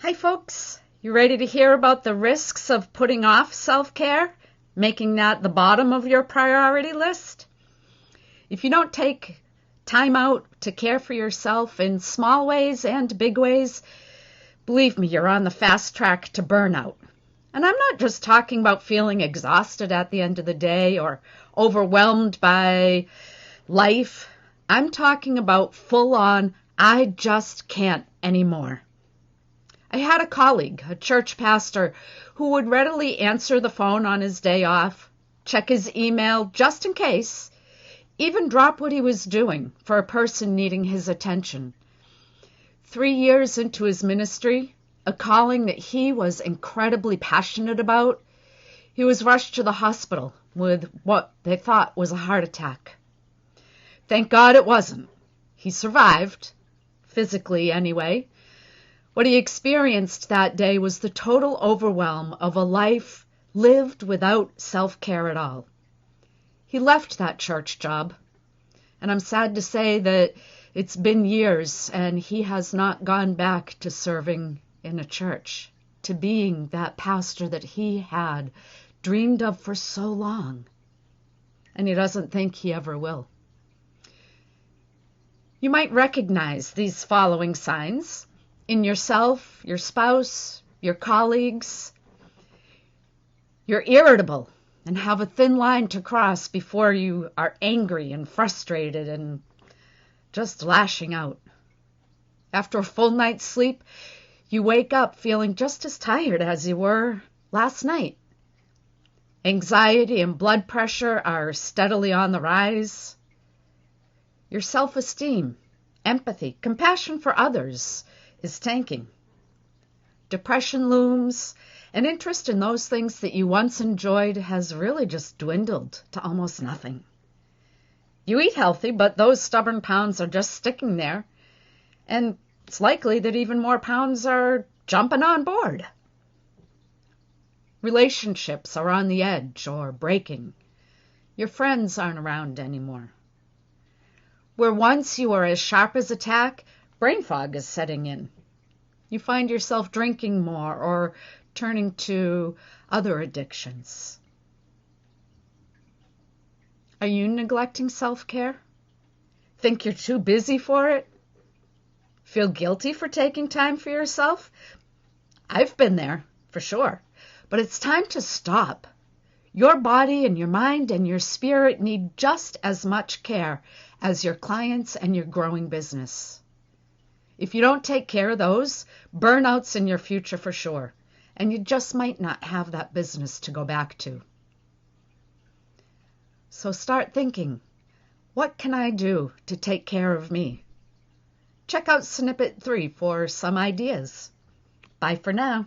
Hi folks, you ready to hear about the risks of putting off self-care, making that the bottom of your priority list? If you don't take time out to care for yourself in small ways and big ways, believe me, you're on the fast track to burnout. And I'm not just talking about feeling exhausted at the end of the day or overwhelmed by life. I'm talking about full-on, I just can't anymore. I had a colleague, a church pastor, who would readily answer the phone on his day off, check his email just in case, even drop what he was doing for a person needing his attention. 3 years into his ministry, a calling that he was incredibly passionate about, he was rushed to the hospital with what they thought was a heart attack. Thank God it wasn't. He survived, physically anyway. What he experienced that day was the total overwhelm of a life lived without self-care at all. He left that church job, and I'm sad to say that it's been years and he has not gone back to serving in a church, to being that pastor that he had dreamed of for so long, and he doesn't think he ever will. You might recognize these following signs in yourself, your spouse, your colleagues. You're irritable and have a thin line to cross before you are angry and frustrated and just lashing out. After a full night's sleep, you wake up feeling just as tired as you were last night. Anxiety and blood pressure are steadily on the rise. Your self-esteem, empathy, compassion for others is tanking. Depression looms, and interest in those things that you once enjoyed has really just dwindled to almost nothing. You eat healthy, but those stubborn pounds are just sticking there, and it's likely that even more pounds are jumping on board. Relationships are on the edge or breaking. Your friends aren't around anymore. Where once you were as sharp as a tack, brain fog is setting in. You find yourself drinking more or turning to other addictions. Are you neglecting self-care? Think you're too busy for it? Feel guilty for taking time for yourself? I've been there, for sure. But it's time to stop. Your body and your mind and your spirit need just as much care as your clients and your growing business. If you don't take care of those, burnout's in your future for sure, and you just might not have that business to go back to. So start thinking, what can I do to take care of me? Check out Snippet 3 for some ideas. Bye for now.